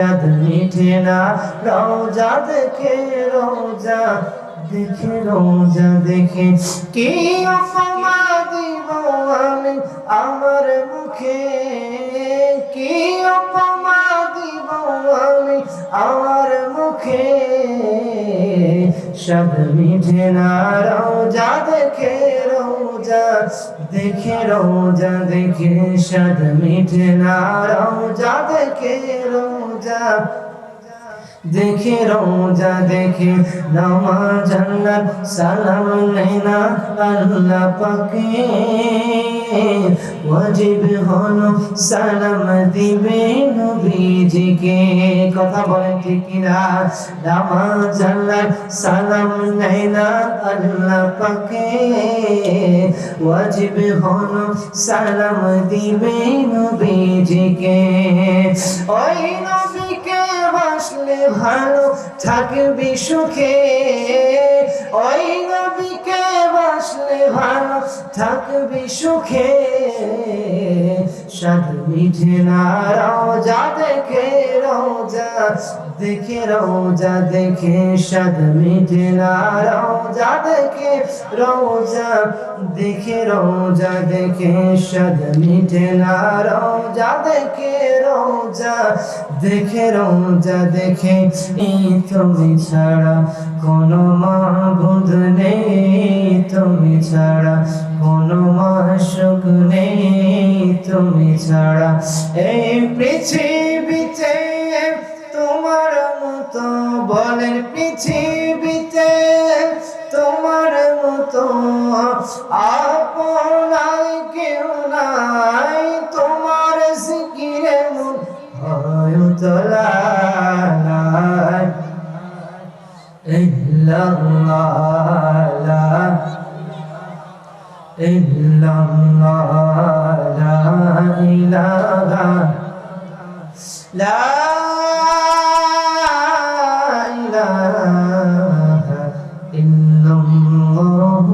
याद मीठे ना रोजा देखे रोजा देखे रोजा देखे की उपमा দিব আমি আমার মুখে কি উপমা দিব আমি আমার মুখে शब्द मीठे ना रोजा देखे रोजा देखे रोजा देखे शब्द मीठे ना रोजा देखे रोजा देखे रोजा देखे नमाज जन्नत सलाम नैना अल्लाह पाके वाजिब হলো সালাম দিবে নবীজিকে কথা বলেন ঠিক কিনা নামাজ জান্নাত সালাম নৈনা আল্লাহ পাকে वाजिब হলো সালাম দিবে নবীজিকে ওই নবীকে বাসলে ভালো থাকবি সুখে ওই নবীকে বাসলে ভালো থাকবি সুখে शद मीठे ना रोजा देखे रोजा देखे रोजा देखे शद मीठे ना रोजा देखे रोजा देखे रोजा देखे शद मीठे ना रोजा देखे रोजा देखे रोजा देखे তুমি ছাড়া কোনো মাবুদ নেই তুমি ছাড়া কোনো মাশুক নেই তুমি ছাড়া এই পৃথিবীতে তোমার মতো বলেন পৃথিবীতে তোমার মতো আপনার কেউ নাই তোমার জিকিরে মন হয় তোলা ইল্লাল্লাহ illallah la ilaha la ilaha illallah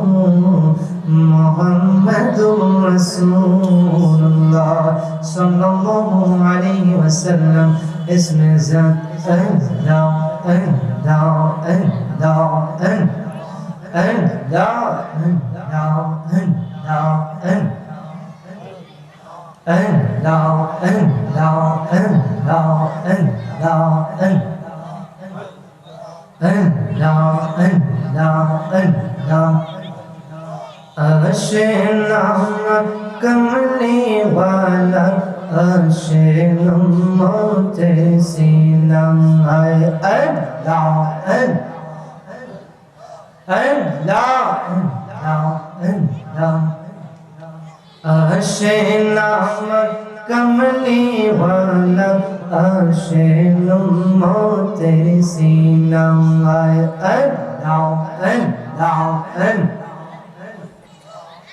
muhammadur rasulullah sallallahu alaihi wasallam isme zat Allah Allah Allah कमली वाला मोते सीनम है अल्लाह अल्लाह अल्लाह अल्लाह कमली वाला मोते सीनम है अल्लाह अल्लाह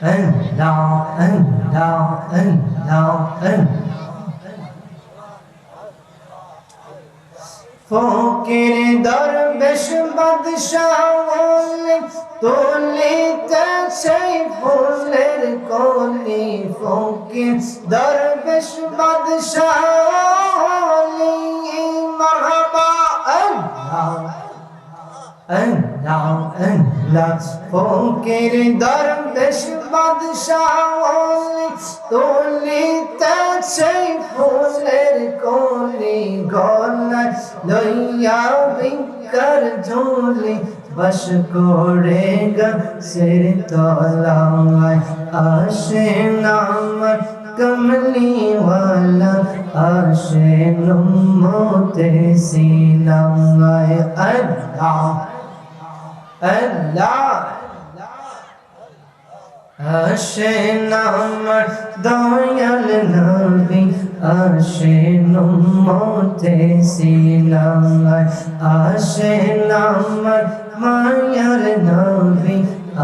अल्लाह अल्लाह अल्लाह ফকির দরবেশ বাদশাহ বলে তুলিতে সেই ফুলের কলি ফকির দরবেশ বাদশাহ বলে মারহাবা আল্লাহ আল্লাহ আল্লাহ ফকির দরবেশ বাদশাহ বলে তুলিতে সেই ফুলের কলি গলা লইয়া বিকার ঝোলি বস করে গাছের তলায় আসে নামার কমলি ওয়ালা আসে উম্মতে সিনায় আল্লাহ আল্লাহ আসেন আমার দয়াল নবী আসেন উম্মতে সিনায় আসেন আমার মায়ার নবী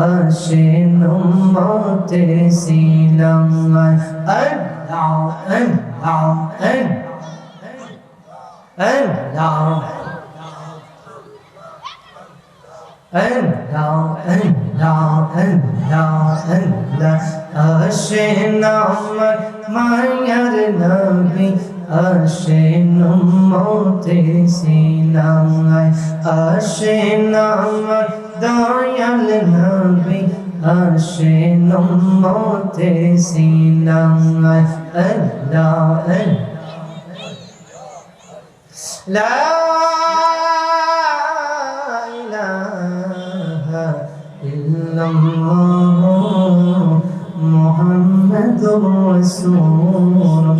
আসেন উম্মতে সিনায় আল্লাহ আল্লাহ আল্লাহ Allah, Allah, Allah, Allah, আসেন আমার মায়ার নবী আসেন উম্মতে সিনায় আসেন আমার দয়াল নবী আসেন উম্মতে সিনায় আল্লাহ লা ইলাহা ইল্লাল্লাহ মুহাম্মাদুর রাসূলুল্লাহ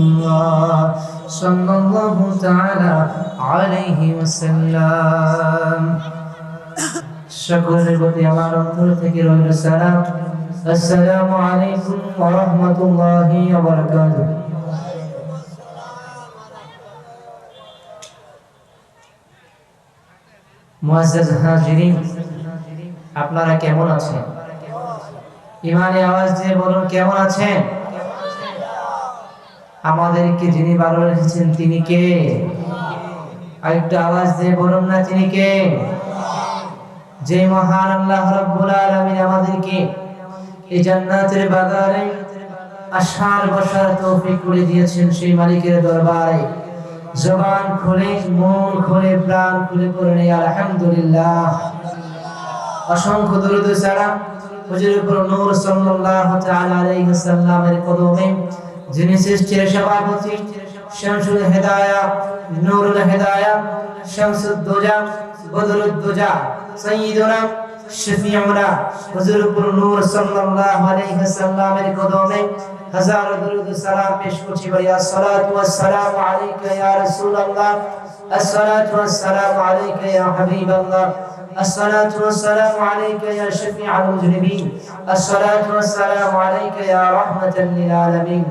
সাল্লাল্লাহু তাআলা আলাইহি ওয়াসাল্লাম। সকলের প্রতি আমার অন্তর থেকে রইল সালাম। আসসালামু আলাইকুম ওয়া রাহমাতুল্লাহি ওয়া বারাকাতুহু। মুআজ্জাজ হাজিরিন, আপনারা কেমন আছেন? ইমানে আওয়াজ দিয়ে বলুন, কেমন আছেন? আমাদেরকে যিনি ভালো রেখেছেন তিনি কে? আরেকটু আওয়াজ দিয়ে বলুন না, তিনি কে? যে মহান আল্লাহ রাব্বুল আলামিন আমাদেরকে এই জান্নাতের বাগানে আসার বসার তৌফিক করে দিয়েছেন, সেই মালিকের দরবারে জবান খুলে, মন খুলে, প্রাণ খুলে পড়ে আলহামদুলিল্লাহ। অসংখ্য দরুদ ও সালাম হুজুরের উপর নূর সাল্লাল্লাহু তাআলা আলাইহি ওয়াসাল্লামের কদমে, যিনি সৃষ্টির সভাপতি, শামসুল হিদায়া, নূরুল হিদায়া, শামসুদ দুজা, বদরুদ দুজা, সাইয়্যিদুনা শফিউনা হুজুরের উপর নূর সাল্লাল্লাহু আলাইহি ওয়াসাল্লামের কদমে হাজার দরুদ ও সালাম পেশ করছি। বলিয়া আসসালাতু ওয়াসসালামু আলাইকা ইয়া রাসূলুল্লাহ, আসসালাতু ওয়াসসালামু আলাইকা ইয়া হাবিবাল্লাহ, الصلاة والسلام عليك يا شفيع المذنبين، الصلاة والسلام عليك يا رحمة للعالمين।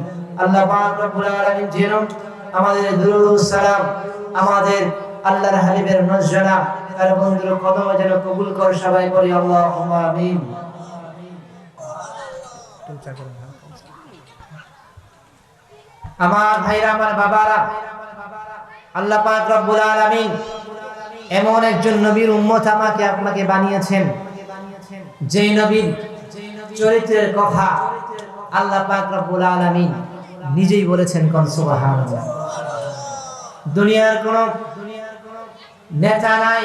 আল্লাহ পাক রব্বুল আলামিন যেন আমাদের দুরূদ ও সালাম আমাদের আল্লাহর হাবিবের নজরা আর বন্ধুর কদমে যেন কবুল করে। সবাই বলি আল্লাহুম্মা আমিন। আমার ভাইরা, আমার বাবারা, আল্লাহ পাক রব্বুল আলামিন এমন একজন নবীর উম্মত আমাকে আপনাকে বানিয়েছেন, যেই নবীর চরিত্রের কথা আল্লাহ পাক রব্বুল আলামিন নিজেই বলেছেন, কোন সুবহানাল্লাহ। দুনিয়ার কোন নেতা নাই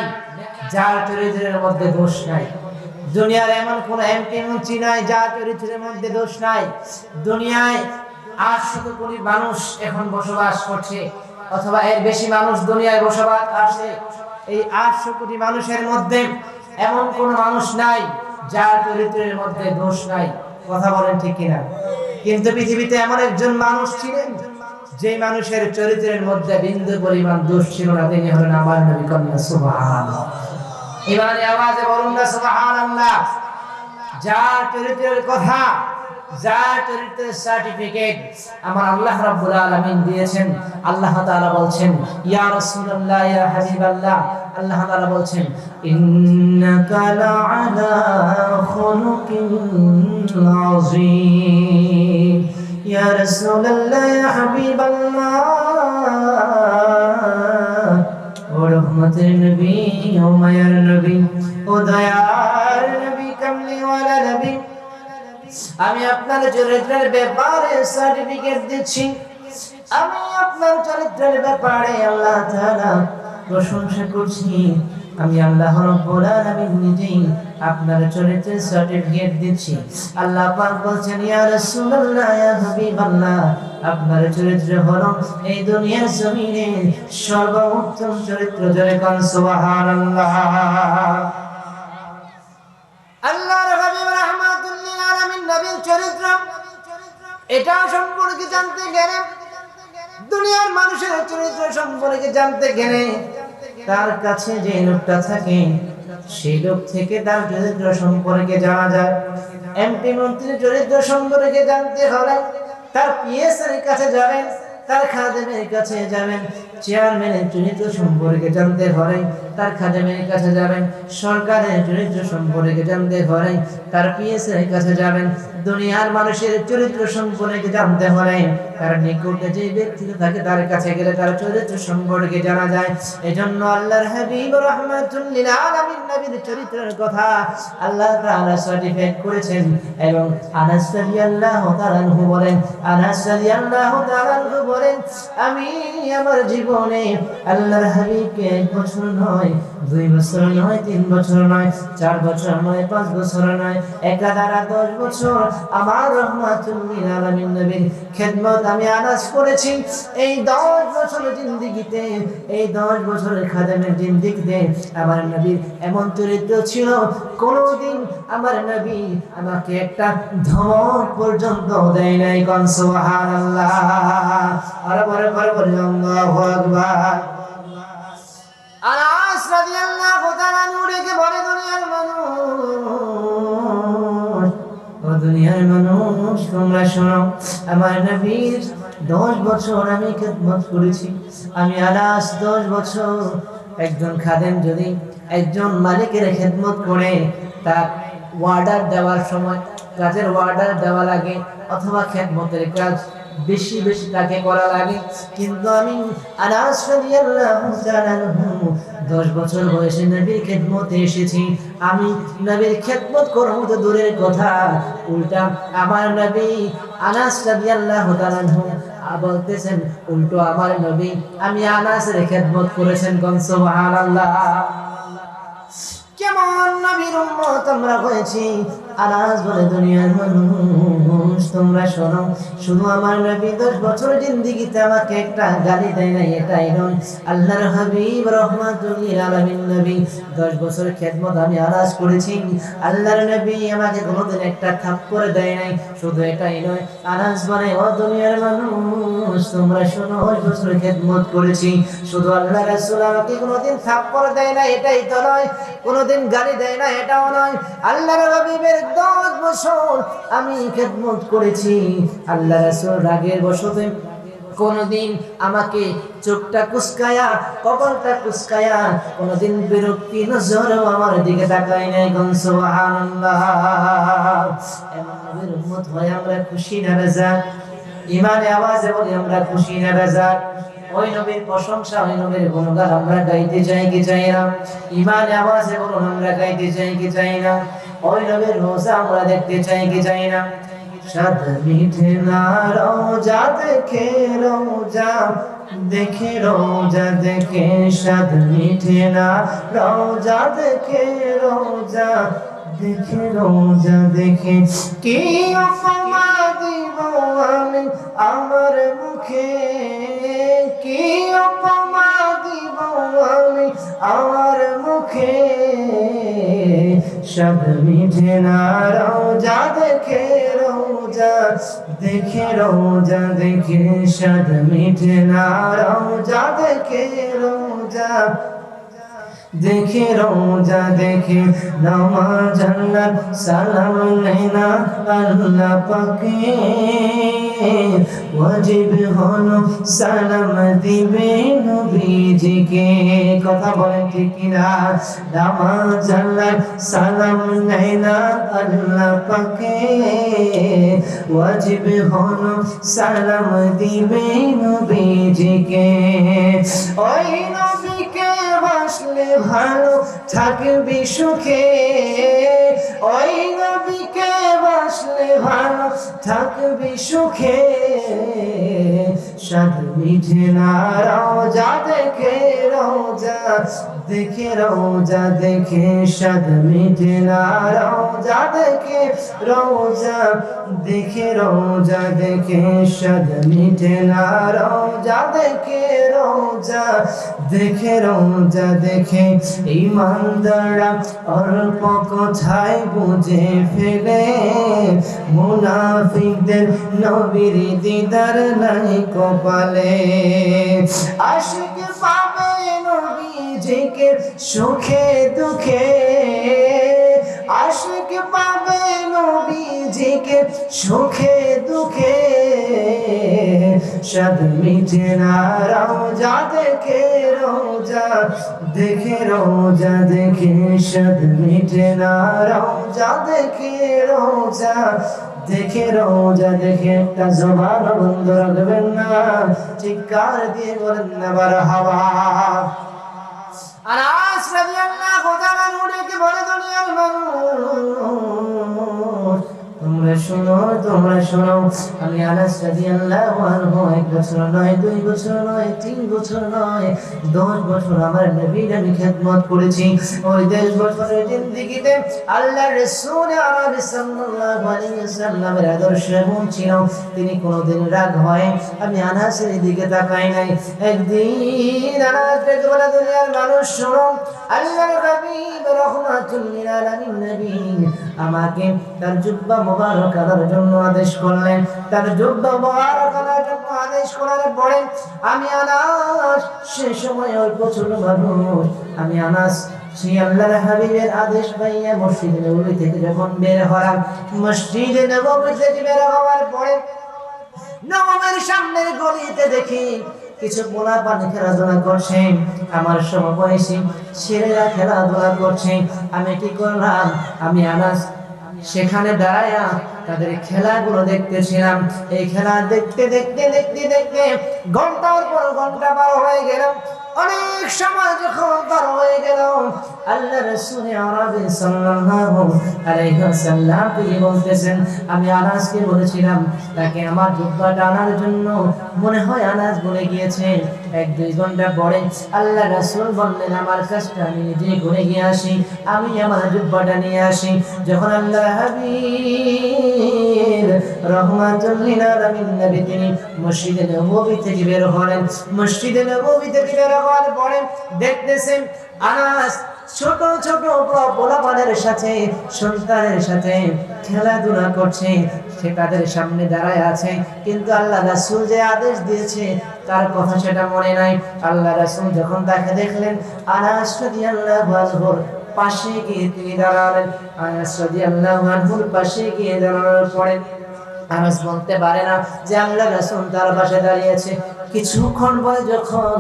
যার চরিত্রের মধ্যে দোষ নাই। দুনিয়ার এমন কোন এমপি মন্ত্রী নাই যার চরিত্রের মধ্যে দোষ নাই। দুনিয়ায় 800 কোটি মানুষ এখন বসবাস করছে, অথবা এর বেশি মানুষ দুনিয়ায় বসবাস আছে। এই 800 কোটি মানুষের মধ্যে এমন কোন মানুষ নাই যার চরিত্রের মধ্যে দোষ নাই। কথা বলেন ঠিক কিনা? কিন্তু পৃথিবীতে এমন একজন মানুষ ছিলেন যে মানুষের চরিত্রের মধ্যে বিন্দু পরিমাণ দোষ ছিল না, তিনি হলেন আমার নবী। কন্যা সুবহানাল্লাহ। ইমানে আওয়াজে বলুন না সুবহানাল্লাহ। যার চরিত্রের কথা, যার চরিত্রের সার্টিফিকেট আমার আল্লাহ রাব্বুল আলামিন দিয়েছেন। আল্লাহ তাআলা বলছেন, ইয়া রাসূলুল্লাহ, ইয়া হাবিবাল্লাহ, আল্লাহ তাআলা বলছেন, ইন্নাকা লাআলা খুলুকিন আযীম। ইয়া রাসূলুল্লাহ, ইয়া হাবিবাল্লাহ, ও রহমতের নবী, ও মায়ার নবী, ও দয়ার নবী, কামলিওয়ালা নবী, আমি আপনার চরিত্রের ব্যাপারে সার্টিফিকেট দিচ্ছি। আমি আপনার চরিত্রের ব্যাপারে আল্লাহ তাআলা প্রশংসা করছি। আমি আল্লাহ রাব্বুল আলামিন নিজেই আপনার চরিত্রের সার্টিফিকেট দিচ্ছি। আল্লাহ পাক বলছেন, ইয়া রাসূলুল্লাহ, ইয়া হাবিবাল্লাহ, আপনার চরিত্র হলো এই দুনিয়ার জমিনে সর্বোত্তম চরিত্র। জয় কোন সুবহানাল্লাহ। আল্লাহর হাবিব রাহমাতুল লিল আলামিন নবীর চরিত্র এটা সম্পর্কে জানতে গেলে, দুনিয়ার মানুষের চরিত্র সম্পর্কে জানতে গেলে তার কাছে যে লোকটা থাকে সেই লোক থেকে তার চরিত্র সম্পর্কে জানা যায়। এমপি মন্ত্রীর চরিত্র সম্পর্কে জানতে হলে তার পিএসের কাছে যাবেন, তার খাদেমের কাছে যাবেন। চেয়ারম্যানের চরিত্র সম্পর্কে জানতে হলে তার খাদেমের কাছে যাবেন, সরকারের চরিত্র সম্পর্কে জানতে হলে তার পিএসের কাছে যাবেন, দুনিয়ার মানুষের চরিত্র সম্পর্কে জানতে হলে তার নিকটে যে ব্যক্তি থাকে তার কাছে গেলে তার চরিত্র সম্পর্কে জানা যায়। এজন্য আল্লাহর হাবিব রাহমাতুল লিল আলামিন নবীর চরিত্রের কথা আল্লাহ তাআলা সার্টিফাইড করেছেন। এবং আনাস রাদিয়াল্লাহু তাআলা আনহু বলেন, আনাস রাদিয়াল্লাহু তাআলা আনহু বলেন, আমি আমার জীবনে আল্লাহর হাবিবকে 1 বছর নয়, 2 বছর নয়, 3 বছর নয়, 4 বছর নয়, 5 বছর নয়, একাধারে 10 বছর আমার রাহমাতুল লিল আলামিন নবীর খেদমত আমি আনাস করেছি। এই 10 বছরের জিন্দেগিতে, এই 10 বছরের খাদেমের জিন্দেগিতে আমার নবীর এমন চরিত্র ছিল, কোনদিন আমার নবী আমাকে একটা ধমক পর্যন্ত দেয় নাই। কোন সুবহানাল্লাহ, আর বড় বড় বলে আল্লাহু আকবার। আনাস রাদিয়াল্লাহু তাআলা নূরেকে বলে, দুনিয়ার মানুষ, ও দুনিয়ার মানুষ তোমরা শোনো, আমার নবীর 10 বছর আমি খেদমত করেছি। আমি আনাস 10 বছর। একজন খাদেম যদি একজন মালিকের খেদমত করে তার অর্ডার দেওয়ার সময়, কাজের অর্ডার দেওয়া লাগে অথবা খেদমতের কাজ বেশি বেশি তাকে করা লাগে, কিন্তু আমি আনাস রাদিয়াল্লাহু তাআলা 10 বছর বয়সে নবীর খেদমতে এসেছি। আমি নবীর খেদমত করব তো দূরের কথা, উল্টা আমার নবী আনাস রাদিয়াল্লাহু তাআলা বলতেছেন, উল্টো আমার নবী আমি আনাসের খেদমত করেছেন। কোন সুবহানাল্লাহ। কেমন নবীর উম্মত আমরা হয়েছি। আনাস বলে, দুনিয়ার মানুষ তোমরা শোনো, শুধু আমার নবী 10 বছর জিন্দেগিতে আমাকে একটা গালি দেয় নাই, এটাই নয়, আল্লাহর হাবিব রাহমাতুল লিল আলামিন নবী 10 বছর খেদমত আমি আনাস করেছি, আল্লাহর নবী আমাকে কোনোদিন একটা থাপ্পড় দেয় নাই। শুধু এটাই নয়, আনাস বলে, ও দুনিয়ার মানুষ তোমরা শোনো, 10 বছর খেদমত করেছি, শুধু আল্লাহ রাসূল আমাকে কোনোদিন থাপ্পড় দেয় না, এটাই তো নয়, কোনোদিন গালি দেয় না, এটাও নয়, আল্লাহর হাবিবের 10 বছর আমি খেদমত করেছি। আল্লাহ রাসূল রাগের বশতে কোনদিন আমাকে চোখটা কুসকায়া, কপালটা কুসকায়া, কোনদিন বিরক্তি নজরও আমার দিকে তাকায় নাই। কোন সুবহানাল্লাহ। এমন নবীর উম্মত হয়ে আমরা খুশি না বেজা? ইমানে আওয়াজে বলি আমরা খুশি না বেজা? ওই নবীর প্রশংসা, ওই নবীর গুণগান আমরা গাইতে চাই কি চাই না? ইমানে আওয়াজে বলুন আমরা গাইতে চাই কি চাই না? ওই নবীর রোজা আমরা দেখতে চাই কি চাই না? সাদ মিঠে না রোজা দেখে, রোজা দেখে, রোজা দেখে, সাদ মিঠে না রোজা দেখে, রোজা দেখে, রোজা দেখে, কি উপমা দিব আমি আমার মুখে, কি উপমা দিব আমি আমার মুখে, সাদ মিঠে না রোজা দেখে, রোজা দেখে, রোজা দেখে, সাদ মিঠে না রোজা দেখে, রোজা দেখে, রোজা দেখে, নামাজ আল্লাহ সালাম নেনা আল্লাহ পাকে, ওয়াজিব হলো সালাম দিবে নবীজিকে। কথা বলেন ঠিক কিনা? নামাজ আল্লাহ সালাম নেনা আল্লাহ পাকে, ওয়াজিব হলো সালাম দিবে নবীজিকে। ওই নবীকে বাসলে ভালো থাকবি সুখে, ওই নবীকে বাসলে ভালো থাকবি সুখে, সাদ মিঠে না রোজা দেখে, রোজা দেখে, রোজা দেখে, সাদ মিঠে না রোজা দেখে, রোজা দেখে, রোজা দেখে, সাদ মিঠে না রোজা দেখে, রোজা দেখে, রোজা দেখে, ইমানদাররা অল্প কথায় বুঝে ফেলে, মুনাফিকদের নবীর দিদার নাই কপালে, আশিক পাবে নবীজিকে সুখে দুঃখে, আশিক পাবে নবীজিকে সুখে দুঃখে, शद मिटे ना रोजा देखे रोजा देखे रोजा देखे शद मिटे ना रोजा देखे रोजा देखे रोजा देखे একটা জবান বন্ধ রাখবেন না চিৎকার দিয়ে বলেন না মারহাবা আনাস রাদিয়াল্লাহু তাআলা কি বলে দুনিয়ার মানুষ তোমরা শোনো আমি আনাস রাদিয়াল্লাহু আনহু 1 বছর নয় 2 বছর নয় 3 বছর নয় 10 বছর আমার নবীর আমি খেদমত করেছি ওই 10 বছরের জিন্দেগিতে আল্লাহর রাসূল আরবি সাল্লাল্লাহু আলাইহি ওয়াসাল্লামের আদর্শ এমন ছিল তিনি কোনোদিন রাগ হয় আমি আনাসের দিকে তাকাই নাই একদিন আনাস ডেকে বলে দুনিয়ার মানুষ শোনো আল্লাহর হাবিব রাহমাতুল লিল আলামিন নবী আমাকে তার জুব্বা মুবারক আনার জন্য আদেশ করলেন তার জুব্বা মুবারক আনার জন্য আদেশ করার পরে আমি আনাস সে সময় অল্প ছোট মানুষ আমি আনাস সেই আল্লাহর হাবিবের আদেশ পাইয়া মসজিদে নববী থেকে যখন বের হলাম মসজিদে নববী থেকে বের হওয়ার পরে নববীর সামনের গলিতে দেখি কিছু পোলাপান খেলাধুলা করছে আমার সমবয়সী ছেলেরা খেলাধুলা করছে আমি কি করলাম আমি আনাস সেখানে দাঁড়ায়া তাদের খেলাগুলো দেখতেছিলাম এই খেলা দেখতে দেখতে দেখতে দেখতে ঘন্টার পর ঘন্টা পার হয়ে গেল অনেক সময় যখন পার হয়ে গেল আল্লাহ রাসূল আরবি সাল্লাল্লাহু আলাইহি ওয়াসাল্লাম তিনি বলতেছেন আমি আনাসকে বলেছিলাম তাকে আমার জুব্বাটা আনার জন্য মনে হয় আনাস বলে গিয়েছে 1-2 ঘন্টা পরে আল্লাহ রাসূল বললেন আমার কাজটা আমি নিজে করে গিয়ে আসি আমি আমার জুব্বাটা নিয়ে আসি যখন আল্লাহ হাবিব রাহমাতুল লিল আলামিন নবী তিনি মসজিদে নববী থেকে বের হলেন মসজিদে নববী থেকে বের হওয়ার পরে দেখতেছেন আনাস ছোট ছোট পোলাপানের সাথে সন্তানের সাথে খেলাধুলা করছে সে তাদের সামনে দাঁড়ায় আছে কিন্তু আল্লাহ রাসূল যে আদেশ দিয়েছে তার কথা সেটা মনে নাই আল্লাহ রাসূল যখন তাকে দেখলেন আনাস রাদিয়াল্লাহু আনহুর পাশে গিয়ে তিনি দাঁড়ালেন আনাস রাদিয়াল্লাহু আনহুর পাশে গিয়ে দাঁড়ানোর পরে আনাস বলতে পারে না যে আল্লাহ রাসূল তার পাশে দাঁড়িয়েছে কিছুক্ষণ পরে যখন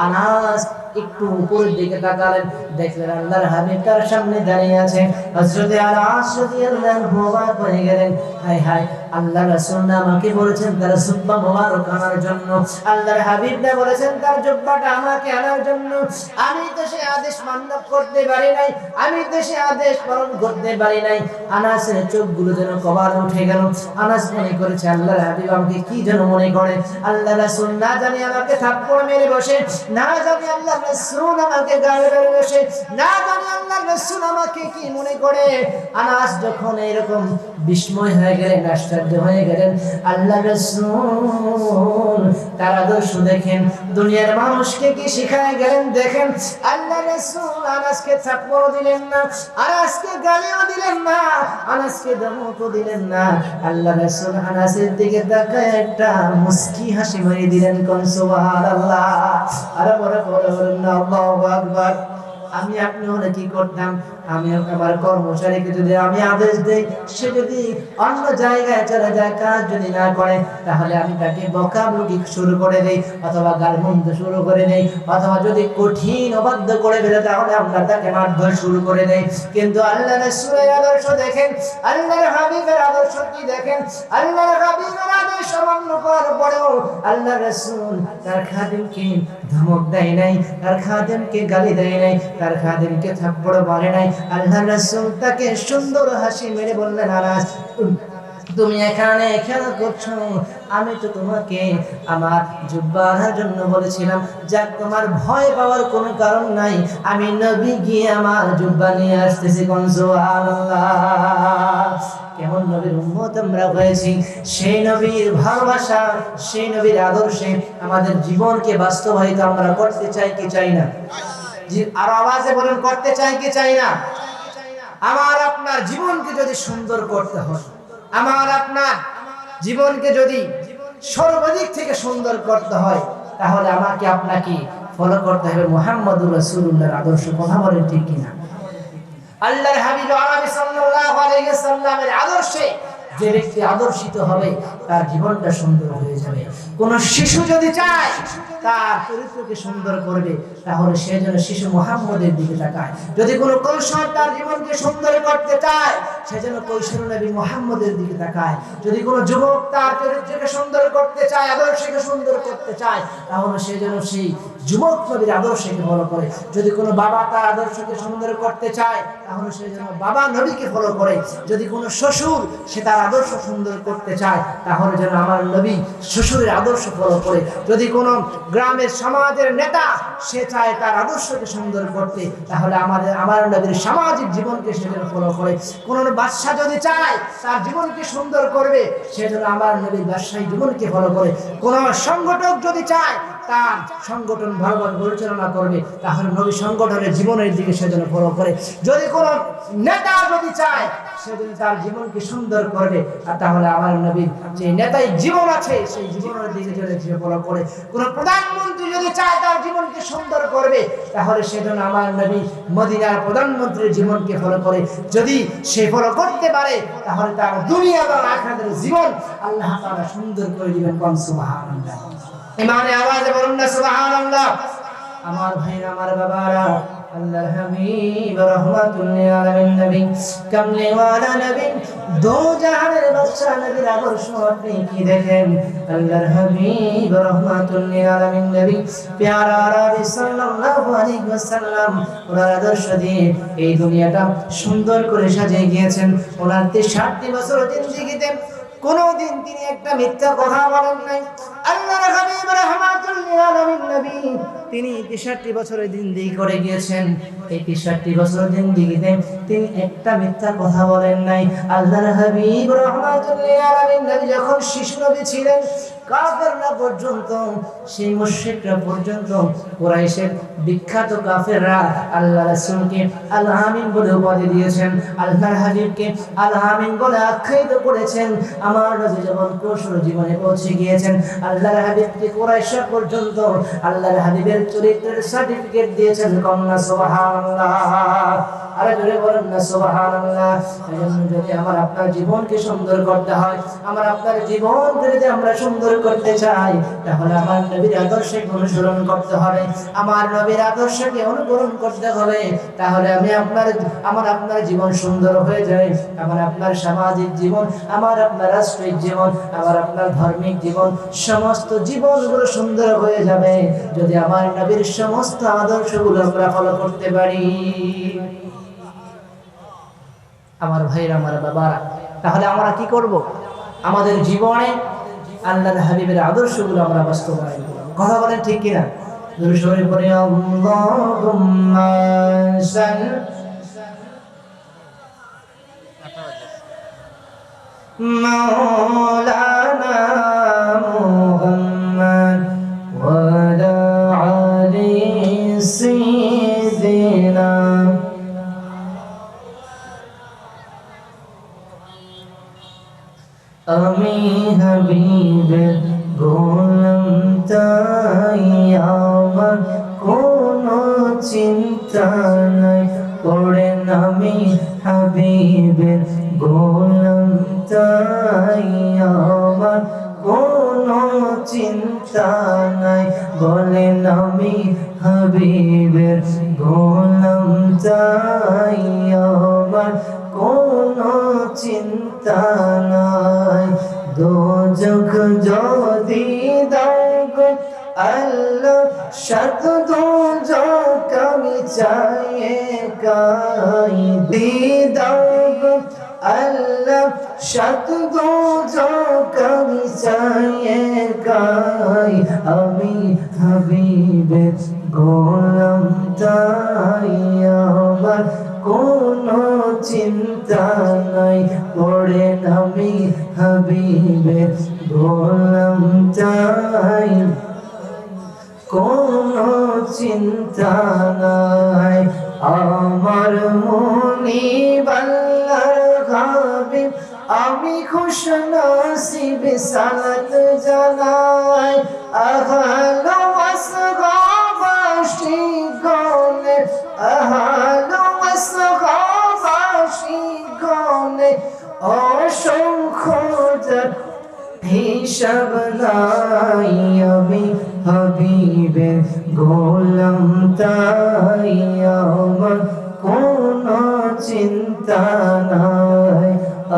আনাস একটু উপরের দিকে তাকালেন দেখলেন আল্লাহর হাবিব তার সামনে দাঁড়িয়ে আছে হযরত আনাস রাদিয়াল্লাহু আনহু অবাক হয়ে গেলেন হায় হায় আল্লাহ রাসূল আমাকে বলেছেন তার জুব্বা মোবারক আনার জন্য আল্লাহর হাবিব না বলেছেন তার জুব্বাটা আমাকে আনার জন্য আমি তো সেই আদেশ মান্য করতে পারি নাই আমি তো সেই আদেশ পালন করতে পারি নাই আনাসের চোখগুলো যেন কপালে উঠে গেল আনাস মনে করেছে আল্লাহর হাবিব আমাকে কি যেন মনে করে আল্লাহ রাসূল না জানি আমাকে থাপ্পড় মেরে বসে না জানি আল্লাহ রাসূল আমাকে গায়ে মেরে বসে না জানি আল্লাহ রাসূল আমাকে কি মনে করে আনাস যখন এরকম বিস্ময় হয়ে গেলেন আশ্চর্য হয়ে গেলেন আল্লাহ রাসূল তার আদর্শ দেখেন দুনিয়ার মানুষকে কি শিখায় গেলেন দেখেন আল্লাহ রাসূল আনাসকে থাপ্পড় দিলেন না আনাসকে গালিও দিলেন না আনাসকে ধমকও দিলেন না আল্লাহ রাসূল আনাসের দিকে তাকায় একটা মুস্কি হাসি মারিয়ে দিলেন কোন সুবহানাল্লাহ আর বড় বলেন না আল্লাহু আকবার আমি আপনি হলে কি করতাম আমি আমার কর্মচারীকে যদি আমি আদেশ দেই সে যদি অন্য জায়গায় চলে যায় কাজ যদি না করে তাহলে আমি তাকে বকাবকি শুরু করে দেই অথবা গালমন্দ শুরু করে দেই অথবা যদি কঠিন অবাধ্য করে ফেলে তাহলে আমরা তাকে মারধর শুরু করে দেই কিন্তু আল্লাহ রাসূলের আদর্শ দেখেন আল্লাহর হাবিবের আদর্শ কি দেখেন আল্লাহর হাবিবের আদর্শ মান্য করার পরেও আল্লাহ রাসূল তার খাদিমকে ধমক দেয় নাই তার খাদিমকে গালি দেয় নাই তার খাদিমকে থাপ্পড় মারে নাই আল্লাহ রাসূল তাকে সুন্দর হাসি মেরে বললেন আনাস তুমি এখানে খেলা করছো আমি তো তোমাকে আমার জুব্বা আনার জন্য বলেছিলাম যাক তোমার ভয় পাওয়ার কোনো কারণ নাই আমি নবী গিয়ে আমার জুব্বা নিয়ে আসতেছি কোন সুবহানাল্লাহ কেমন নবীর উম্মত আমরা হয়েছি সেই নবীর ভালোবাসা সেই নবীর আদর্শে আমাদের জীবনকে বাস্তবায়িত আমরা করতে চাই কি চাই না আর আওয়াজে বলেন করতে চাই কি চাই না আমার আপনার জীবনকে যদি সুন্দর করতে হয় আমার আপনার জীবনকে যদি সর্বাধিক থেকে সুন্দর করতে হয় তাহলে আমাকে আপনাকে ফলো করতে হবে মুহাম্মদুর রাসূলুল্লাহর আদর্শ কথা বলেন ঠিক কিনা আল্লাহর হাবিব আরবি সাল্লাল্লাহু আলাইহি ওয়াসাল্লামের আদর্শে যে ব্যক্তি আদর্শিত হবে তার জীবনটা সুন্দর হয়ে যাবে। কোন শিশু যদি চায় তার চরিত্রকে সুন্দর করবে তাহলে সে যেন শিশু মুহাম্মদের দিকে তাকায়। যদি কোনো কৈশোর তার জীবনকে সুন্দর করতে চায় সে যেন কৈশোর নবী মুহাম্মদের দিকে তাকায়। যদি কোনো যুবক তার চরিত্রকে সুন্দর করতে চায়, আদর্শকে সুন্দর করতে চায়, তাহলে সে যেন সেই যুবক নবীর আদর্শকে ফলো করে। যদি কোনো বাবা তার আদর্শকে সুন্দর করতে চায় তাহলে সে যেন বাবা নবীকে ফলো করে। যদি কোনো শ্বশুর সে তার আদর্শ সুন্দর করতে চায় তাহলে যেন আমার নবী শ্বশুরের আদর্শ ফলো করে। যদি কোনো গ্রামের সমাজের নেতা সে চায় তার আদর্শকে সুন্দর করতে তাহলে আমার নবীর সামাজিক জীবনকে সে যেন ফলো করে। কোনো বাদশা যদি চায় তার জীবনকে সুন্দর করবে সে যেন আমার নবীর ব্যবসায়ী জীবনকে ফলো করে। কোনো সংগঠক যদি চায় তার সংগঠন ভালোভাবে পরিচালনা করবে তাহলে নবী সংগঠনের জীবনের দিকে সে যেন ফলো করে। যদি কোনো নেতা যদি চায় সে যদি তার জীবনকে সুন্দর করবে আর তাহলে আমার নবীর যে নেতাই জীবন আছে সেই জীবনের দিকে যদি সে ফলো করে। কোনো প্রধানমন্ত্রী যদি চায় তার জীবনকে সুন্দর করবে তাহলে সে যেন আমার নবী মদিনার প্রধানমন্ত্রীর জীবনকে ফলো করে। যদি সে ফলো করতে পারে তাহলে তার দুনিয়া এবং আখিরাতের জীবন আল্লাহ তাআলা সুন্দর করে দিবেন। কোন সুবহানাল্লাহ। ইমানে আওয়াজে বলুন না সুবহানাল্লাহ। আমার ভাইরা আমার বাবারা আল্লাহর হাবিব রাহমাতুল লিল আলামিন নবী কামলে ওয়ালা নবী দো জাহানের বাদশা নবীর আদর্শ আপনি কি দেখেন। আল্লাহর হাবিব রাহমাতুল লিল আলামিন নবী প্যারা নবী সাল্লাল্লাহু আলাইহি ওয়াসাল্লাম ওনার আদর্শ দিয়ে এই দুনিয়াটা সুন্দর করে সাজিয়ে গিয়েছেন। ওনার 63 বছর জিন্দেগিতে কোনদিন তিনি একটা মিথ্যা কথা বলেন নাই। আল্লাহর হাবিব রাহমাতুল লিল আলামিন নবী তিনি 63 বছরের জিন্দেগি করে গিয়েছেন। এই 63 বছর জিন্দেগিতে তিনি একটা মিথ্যা কথা বলেন নাই। আল্লাহর হাবিব রাহমাতুল লিল আলামিন নবী যখন শিশু নবী ছিলেন কাফেররা পর্যন্ত সেই মুশরিকরা পর্যন্ত কুরাইশের বিখ্যাত কাফেররা আল্লাহ রাসূলকে আল আমিন বলে উপাধি দিয়েছেন। আল্লাহর হাবিবকে আল আমিন বলে আখ্যায়িত করেছেন। আমার নবী যখন কৈশোর জীবনে পৌঁছে গিয়েছেন আল্লাহর হাবিবকে কুরাইশরা পর্যন্ত আল্লাহর হাবিবের চরিত্রের সার্টিফিকেট দিয়েছেন। কন্যা সুবহানাল্লাহ। আরে জোরে বলেন না সুবহানাল্লাহ। এজন্য যদি আমার আপনার জীবনকে সুন্দর করতে হয়, আমার আপনার জীবনকে যদি আমরা সুন্দর করতে চাই তাহলে আমার নবীর আদর্শকে অনুসরণ করতে হবে। আমার নবীর আদর্শকে অনুকরণ করতে হবে। তাহলে আমার আপনার জীবন সুন্দর হয়ে যায়। আমার আপনার সামাজিক জীবন, আমার আপনার রাষ্ট্রিক জীবন, আমার আপনার ধর্মিক জীবন, সমস্ত জীবনগুলো সুন্দর হয়ে যাবে যদি আমার নবীর সমস্ত আদর্শগুলো আমরা ফলো করতে পারি। আমার ভাইরা আমার বাবারা, তাহলে আমরা কি করব? আমাদের জীবনে আল্লাহর হাবিবের আদর্শগুলো আমরা বাস্তবায়ন করব। কথা বলেন ঠিক কিনা? দুরূদ শরীফ পড়ে আল্লাহুম্মা সাল্লি মাওলানা মুহাম্মদ ওয়া আলা আলি সাইয়্যিদিনা। আমি হাবিবের গোলাম তাই আমার কোনো চিন্তা নাই। পড়েন আমি হাবিবের গোলাম তাই আমার কোনো চিন্তা নাই। বলেন আমি হাবিবের গোলাম তাই আমার কোনো চিন্তা নাই। দোজখ যদি দাও গো আল্লাহ সাত দোজখ আমি চাই একাই। দিদাও গো আল্লাহ সাত দোজখ আমি চাই একাই। আমি হাবিবের গোলাম তাই আমার কোনো চিন্তা নাই। পড়েন আমি হাবিবের গোলাম তাই কোনো চিন্তা নাই। আমার মুনিব আল্লাহর হাবিব আমি খুশ নসিব সালাত জানাই। আহলো আসহাব আশিকনে আহলো আসহাব আশিকনে অসংখ্য হিসাব নাই আমি হাবিবের গোলাম তাই আমার কোনো চিন্তা নাই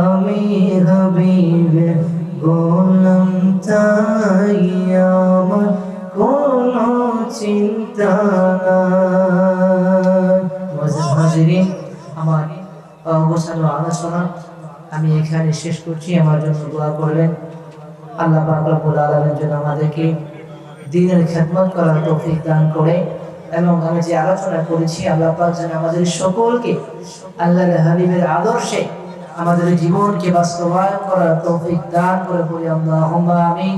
আমি হাবিবের গোলাম তাই আমার কোনো চিন্তা নাই। মুআজ্জিজ হাজিরিন, আমার অবস্থান ও আলোচনা আমি এখানে শেষ করছি। আমার জন্য দোয়া করবেন। আল্লাহ পাক রব্বুল আলামিন যেন আমাদেরকে দ্বীনের খেদমত করার তৌফিক দান করে এবং আমি যে আলোচনা করেছি আল্লাহ পাক যেন আমাদের সকলকে আল্লাহর হাবিবের আদর্শে আমাদের জীবনকে বাস্তবায়ন করার তৌফিক দান করে বলি আল্লাহুম্মা আমিন।